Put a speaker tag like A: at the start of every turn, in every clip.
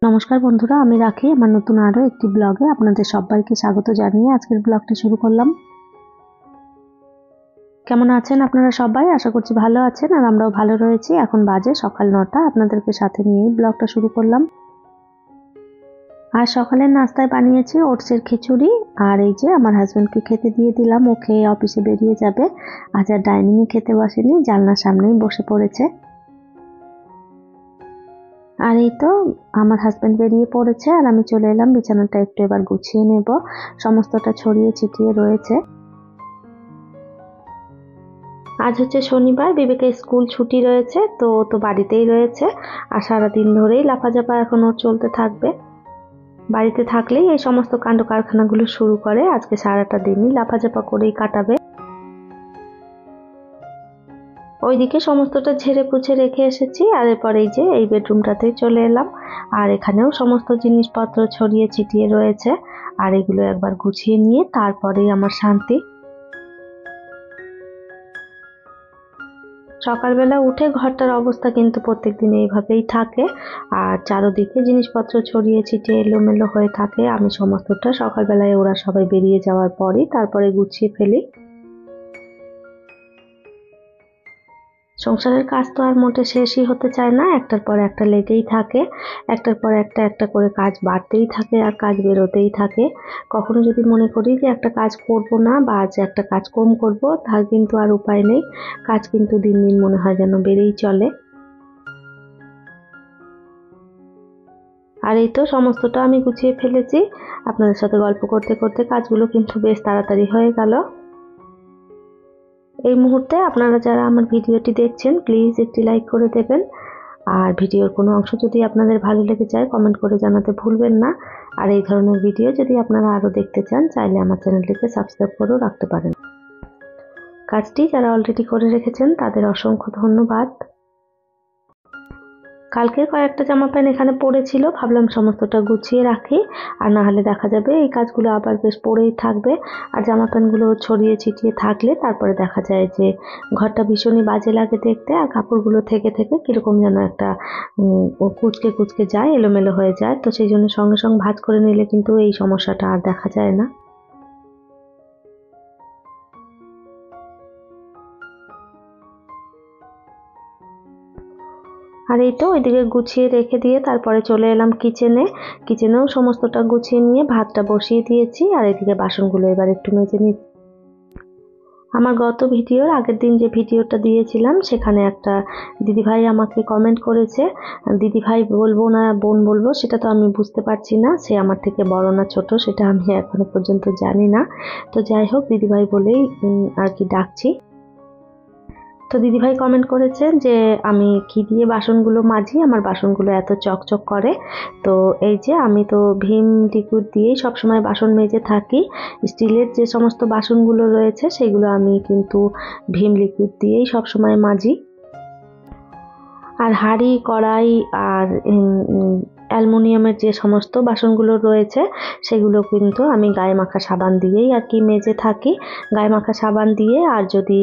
A: নমস্কার বন্ধুরা, আমি রাখি আমার নতুন আরো একটি ব্লগে আপনাদের সবাইকে স্বাগত জানিয়ে আজকের ব্লগটি শুরু করলাম। কেমন আছেন আপনারা সবাই? আশা করছি ভালো আছেন আর আমরাও ভালো রয়েছি। এখন বাজে সকাল 9টা, আপনাদেরকে সাথে নিয়ে ব্লগটা শুরু করলাম। আর সকালের নাস্তায় বানিয়েছি ওটসের খিচুড়ি, আর এই যে আমার হাজবেন্ডকে খেতে দিয়ে দিলাম, ও খেয়ে অফিসে বেরিয়ে যাবে। আজ আর ডাইনিংয়ে খেতে বসেনি, জানলার সামনেই বসে পড়েছে। আর এই তো আমার হাজবেন্ড বেরিয়ে পড়েছে আর আমি চলে এলাম বিছানাটা একটু এবার গুছিয়ে নেব। সমস্তটা ছড়িয়ে ছিটিয়ে রয়েছে। আজ হচ্ছে শনিবার, বিবেকের স্কুল ছুটি রয়েছে, তো ও তো বাড়িতেই রয়েছে আর সারাদিন ধরেই লাফাঝাপা এখন ওর চলতে থাকবে। বাড়িতে থাকলেই এই সমস্ত কাণ্ড কারখানাগুলো শুরু করে। আজকে সারাটা দিনই লাফাঝাপা করেই কাটাবে। ওইদিকে সমস্তটা ঝেড়ে পুছে রেখে এসেছি আর এরপর এই যে এই বেডরুমটাতেই চলে এলাম। আর এখানেও সমস্ত জিনিসপত্র ছড়িয়ে ছিটিয়ে রয়েছে, আর এগুলো একবার গুছিয়ে নিয়ে তারপরেই আমার শান্তি। সকালবেলা উঠে ঘরটার অবস্থা কিন্তু প্রত্যেকদিন এইভাবেই থাকে, আর চারদিকে জিনিসপত্র ছড়িয়ে ছিটিয়ে এলোমেলো হয়ে থাকে। আমি সমস্তটা সকালবেলায় ওরা সবাই বেরিয়ে যাওয়ার পরই তারপরে গুছিয়ে ফেলি। সংসারের কাজ তো আর মোটে শেষই হতে চায় না, একটার পর একটা লেগেই থাকে। একটার পর একটা একটা করে কাজ বাড়তেই থাকে আর কাজ বেরোতেই থাকে। কখনো যদি মনে করি যে একটা কাজ করব না বা আজ একটা কাজ কম করব, তার কিন্তু আর উপায় নেই। কাজ কিন্তু দিন দিন মনে হয় যেন বেড়েই চলে। আর এই তো সমস্তটা আমি গুছিয়ে ফেলেছি। আপনাদের সাথে গল্প করতে করতে কাজগুলো কিন্তু বেশ তাড়াতাড়ি হয়ে গেল। এই মুহূর্তে আপনারা যারা আমার ভিডিওটি দেখছেন, প্লিজ একটি লাইক করে দেবেন। আর ভিডিওর কোনো অংশ যদি আপনাদের ভালো লেগে যায়, কমেন্ট করে জানাতে ভুলবেন না। আর এই ধরনের ভিডিও যদি আপনারা আরও দেখতে চান, চাইলে আমার চ্যানেলটিকে সাবস্ক্রাইব করেও রাখতে পারেন। কাজটি যারা অলরেডি করে রেখেছেন তাদের অসংখ্য ধন্যবাদ। কালকের কয়েকটা জামা প্যান্ট এখানে পড়েছিল, ভাবলাম সমস্তটা গুছিয়ে রাখি, আর না হলে দেখা যাবে এই কাজগুলো আবার বেশ পড়েই থাকবে। আর জামা প্যান্টগুলো ছড়িয়ে ছিটিয়ে থাকলে তারপরে দেখা যায় যে ঘরটা ভীষণই বাজে লাগে দেখতে, আর কাপড়গুলো থেকে থেকে কিরকম যেন একটা কুঁচকে কুঁচকে যায়, এলোমেলো হয়ে যায়। তো সেই জন্য সঙ্গে সঙ্গে ভাঁজ করে নিলে কিন্তু এই সমস্যাটা আর দেখা যায় না। আর এই তো ওইদিকে গুছিয়ে রেখে দিয়ে তারপরে চলে এলাম কিচেনেও সমস্তটা গুছিয়ে নিয়ে ভাতটা বসিয়ে দিয়েছি, আর এদিকে বাসনগুলো এবার একটু মেজে নিচ্ছি। আমার গত ভিডিওর আগের দিন যে ভিডিওটা দিয়েছিলাম, সেখানে একটা দিদিভাই আমাকে কমেন্ট করেছে। দিদিভাই বলবো না বোন বলবো সেটা তো আমি বুঝতে পারছি না, সে আমার থেকে বড় না ছোট সেটা আমি এখনো পর্যন্ত জানি না। তো যাই হোক, দিদিভাই বলেই আর কি ডাকছি। তো দিদিভাই কমেন্ট করেছেন যে আমি কি দিয়ে বাসনগুলো মাজি, আমার বাসনগুলো এত চকচক করে। তো এই যে আমি তো ভীম লিকুইড দিয়েই সবসময় বাসন মেজে থাকি। স্টিলের যে সমস্ত বাসনগুলো রয়েছে সেগুলো আমি কিন্তু ভীম লিকুইড দিয়েই সবসময় মাজি। আর হাঁড়ি কড়াই আর অ্যালুমিনিয়ামের যে সমস্ত বাসনগুলো রয়েছে সেগুলো কিন্তু আমি গায়ে মাখা সাবান দিয়েই আর কি মেজে থাকি। গায়ে মাখা সাবান দিয়ে আর যদি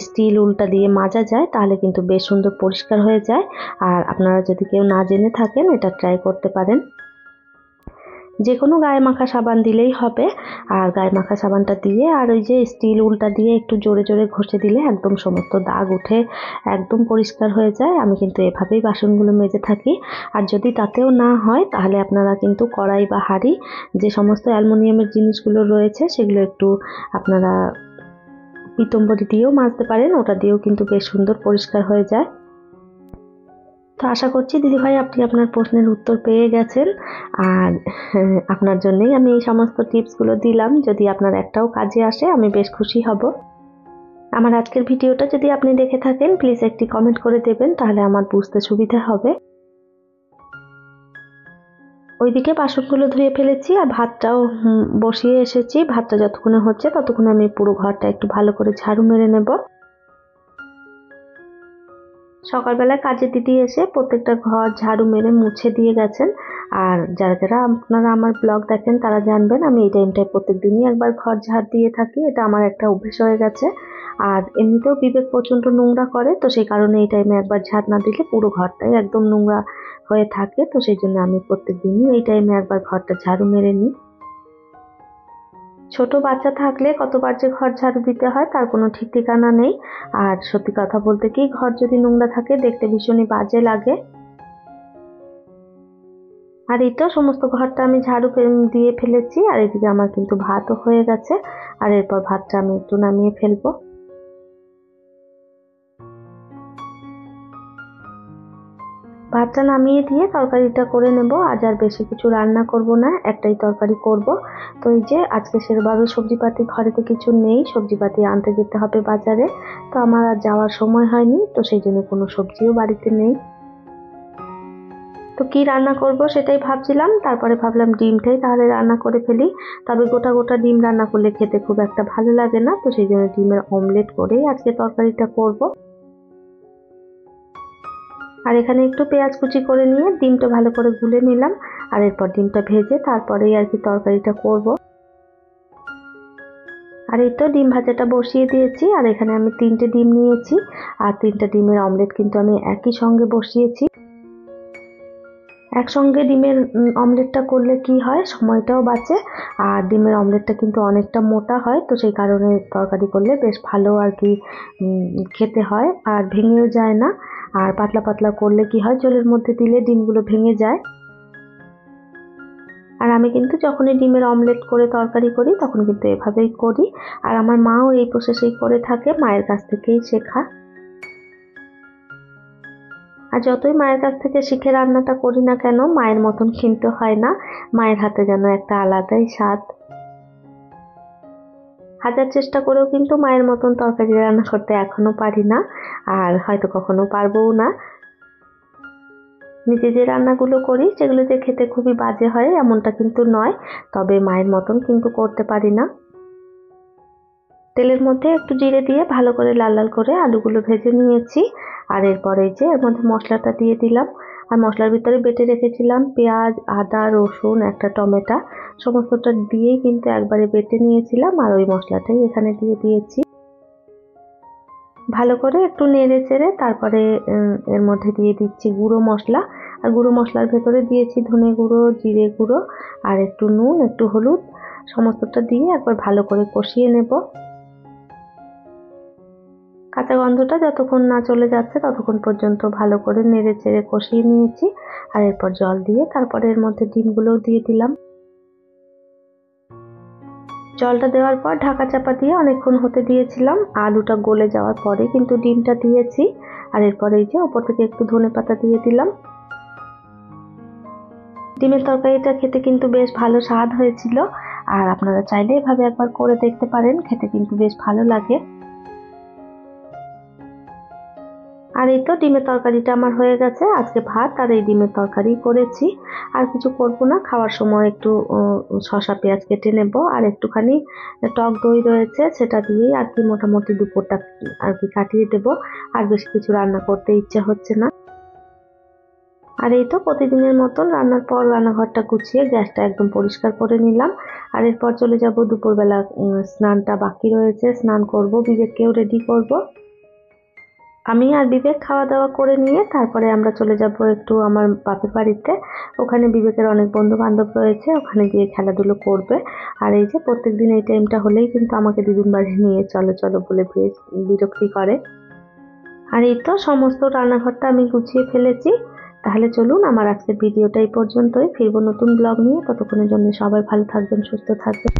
A: স্টিল উল্টা দিয়ে মাজা যায় তাহলে কিন্তু বেশ সুন্দর পরিষ্কার হয়ে যায়। আর আপনারা যদি কেউ না জেনে থাকেন, এটা ট্রাই করতে পারেন। যে কোনো গায়ে মাখা সাবান দিলেই হবে। আর গায়ে মাখা সাবানটা দিয়ে আর ওই যে স্টিল উল্টা দিয়ে একটু জোরে জোরে ঘষে দিলে একদম সমস্ত দাগ উঠে একদম পরিষ্কার হয়ে যায়। আমি কিন্তু এভাবেই বাসনগুলো মেজে থাকি। আর যদি তাতেও না হয় তাহলে আপনারা কিন্তু কড়াই বা হাঁড়ি যে সমস্ত অ্যালুমিনিয়ামের জিনিসগুলো রয়েছে সেগুলো একটু আপনারা পিতম্বরী দিয়েও মাজতে পারেন, ওটা দিয়েও কিন্তু বেশ সুন্দর পরিষ্কার হয়ে যায়। তো আশা করছি দিদিভাই আপনি আপনার প্রশ্নের উত্তর পেয়ে গেছেন। আর আপনার জন্যই আমি এই সমস্ত টিপসগুলো দিলাম, যদি আপনার একটাও কাজে আসে আমি বেশ খুশি হব। আমার আজকের ভিডিওটা যদি আপনি দেখে থাকেন, প্লিজ একটি কমেন্ট করে দেবেন, তাহলে আমার বুঝতে সুবিধা হবে। ওইদিকে বাসনগুলো ধুয়ে ফেলেছি আর ভাতটাও বসিয়ে এসেছি। ভাতটা যতক্ষণে হচ্ছে ততক্ষণে আমি পুরো ঘরটা একটু ভালো করে ঝাড়ু মেরে নেব। সকালবেলা কাজের দিদি এসে প্রত্যেকটা ঘর ঝাড়ু মেরে মুছে দিয়ে গেছেন। আর যারা যারা আপনারা আমার ব্লগ দেখেন তারা জানবেন আমি এই টাইমটায় প্রত্যেকদিনই একবার ঘর ঝাড় দিয়ে থাকি, এটা আমার একটা অভ্যেস হয়ে গেছে। আর এমনিতেও বিবেক প্রচণ্ড নোংরা করে, তো সেই কারণে এই টাইমে একবার ঝাড় না দিলে পুরো ঘরটাই একদম নোংরা হয়ে থাকে, তো সেই জন্য আমি প্রত্যেকদিনই এই টাইমে একবার ঘরটা ঝাড়ু মেরে নিই। ছোট বাচ্চা থাকলে কতবার যে ঘর ঝাড়ু দিতে হয় তার কোনো ঠিক ঠিকানা নেই। আর সত্যি কথা বলতে কি, ঘর যদি নোংরা থাকে দেখতে ভীষণই বাজে লাগে। আর এই তো সমস্ত ঘরটা আমি ঝাড়ু দিয়ে ফেলেছি, আর এদিকে আমার কিন্তু ভাতও হয়ে গেছে। আর এরপর ভাতটা আমি একটু নামিয়ে ফেলবো। ভাতটা নামিয়ে দিয়ে তরকারিটা করে নেব। আজ আর বেশি কিছু রান্না করব না, একটাই তরকারি করব। তো এই যে আজকে সেভাবে সবজিপাতি ঘরেতে কিছু নেই, সবজিপাতি আনতে যেতে হবে বাজারে। তো আমার আর যাওয়ার সময় হয়নি, তো সেই জন্য কোনো সবজিও বাড়িতে নেই। তো কি রান্না করব সেটাই ভাবছিলাম, তারপরে ভাবলাম ডিমটাই তাহলে রান্না করে ফেলি। তবে গোটা গোটা ডিম রান্না করলে খেতে খুব একটা ভালো লাগে না, তো সেই জন্য ডিমের অমলেট করেই আজকে তরকারিটা করব। আর এখানে একটু পেঁয়াজ কুচি করে নিয়ে ডিমটা ভালো করে গুলে নিলাম। আর এরপর ডিমটা ভেজে তারপরেই আর কি তরকারিটা করব। আর এই তো ডিম ভাজাটা বসিয়ে দিয়েছি। আর এখানে আমি 3টে ডিম নিয়েছি, আর 3টা ডিমের অমলেট কিন্তু আমি একই সঙ্গে বসিয়েছি। একসঙ্গে ডিমের অমলেটটা করলে কি হয়, সময়টাও বাঁচে, আর ডিমের অমলেটটা কিন্তু অনেকটা মোটা হয়, তো সেই কারণে তরকারি করলে বেশ ভালো আর কি খেতে হয়, আর ভেঙেও যায় না। আর পাতলা পাতলা করলে কি হয়, জলের মধ্যে দিলে ডিমগুলো ভেঙে যায়। আর আমি কিন্তু যখনই ডিমের অমলেট করে তরকারি করি তখন কিন্তু এভাবেই করি। আর আমার মাও এই প্রসেসেই করে থাকে, মায়ের কাছ থেকেই শেখা। আর যতই মায়ের কাছ থেকে শিখে রান্নাটা করি না কেন, মায়ের মতন কিন্তু হয় না। মায়ের হাতে যেন একটা আলাদাই স্বাদ। হাজার চেষ্টা করেও কিন্তু মায়ের মতন তরকারি রান্না করতে এখনো পারি না, আর হয়তো কখনো পারবোও না। নিজে যে রান্নাগুলো করি সেগুলো যে খেতে খুবই বাজে হয় এমনটা কিন্তু নয়, তবে মায়ের মতন কিন্তু করতে পারি না। তেলের মধ্যে একটু জিরে দিয়ে ভালো করে লাল লাল করে আলুগুলো ভেজে নিয়েছি। আর এরপরে যে এর মধ্যে মশলাটা দিয়ে দিলাম। আর মশলার ভিতরে বেটে রেখেছিলাম পেঁয়াজ, আদা, রসুন, একটা টমেটো, সমস্তটা দিয়েই কিন্তু একবারে বেটে নিয়েছিলাম। আর ওই মশলাটাই এখানে দিয়ে দিয়েছি। ভালো করে একটু নেড়ে চেড়ে তারপরে এর মধ্যে দিয়ে দিচ্ছি গুঁড়ো মশলা। আর গুঁড়ো মশলার ভেতরে দিয়েছি ধনে গুঁড়ো, জিরে গুঁড়ো, আর একটু নুন, একটু হলুদ, সমস্তটা দিয়ে একবার ভালো করে কষিয়ে নেব। কাঁচা গন্ধটা যতক্ষণ না চলে যাচ্ছে ততক্ষণ পর্যন্ত ভালো করে নেড়ে চেড়ে কষিয়ে নিয়েছি। আর এরপর জল দিয়ে তারপরে এর মধ্যে ডিমগুলোও দিয়ে দিলাম। জলটা দেওয়ার পর ঢাকা চাপা দিয়ে অনেকক্ষণ হতে দিয়েছিলাম। আলুটা গলে যাওয়ার পরে কিন্তু ডিমটা দিয়েছি। আর এরপরে এই যে ওপর থেকে একটু ধনেপাতা দিয়ে দিলাম। ডিমের তরকারিটা খেতে কিন্তু বেশ ভালো স্বাদ হয়েছিল, আর আপনারা চাইলে এভাবে একবার করে দেখতে পারেন, খেতে কিন্তু বেশ ভালো লাগে। আর এই তো ডিমের তরকারিটা আমার হয়ে গেছে। আজকে ভাত আর এই ডিমের তরকারি করেছি, আর কিছু করব না। খাওয়ার সময় একটু শসা পেঁয়াজ কেটে নেব, আর একটুখানি টক দই রয়েছে সেটা দিয়েই আর কি মোটামুটি দুপুরটা আর কি কাটিয়ে দেব। আর বেশি কিছু রান্না করতে ইচ্ছে হচ্ছে না। আর এই তো প্রতিদিনের মতন রান্নার পর রান্নাঘরটা গুছিয়ে গ্যাসটা একদম পরিষ্কার করে নিলাম। আর এরপর চলে যাব দুপুরবেলা, স্নানটা বাকি রয়েছে, স্নান করব, বিবেককেও রেডি করব। আমি আর বিবেক খাওয়া দাওয়া করে নিয়ে তারপরে আমরা চলে যাব একটু আমার বাপের বাড়িতে। ওখানে বিবেকের অনেক বন্ধু বান্ধব রয়েছে, ওখানে গিয়ে খেলাধুলো করবে। আর এই যে প্রত্যেকদিন এই টাইমটা হলেই কিন্তু আমাকে দিদির বাড়ি নিয়ে চলো চলো বলে বেশ বিরক্তি করে। আর এই তো সমস্ত রান্নাঘরটা আমি গুছিয়ে ফেলেছি। তাহলে চলুন, আমার আজকের ভিডিওটা এই পর্যন্তই। ফিরবো নতুন ব্লগ নিয়ে, ততক্ষণের জন্য সবাই ভালো থাকবেন, সুস্থ থাকবেন।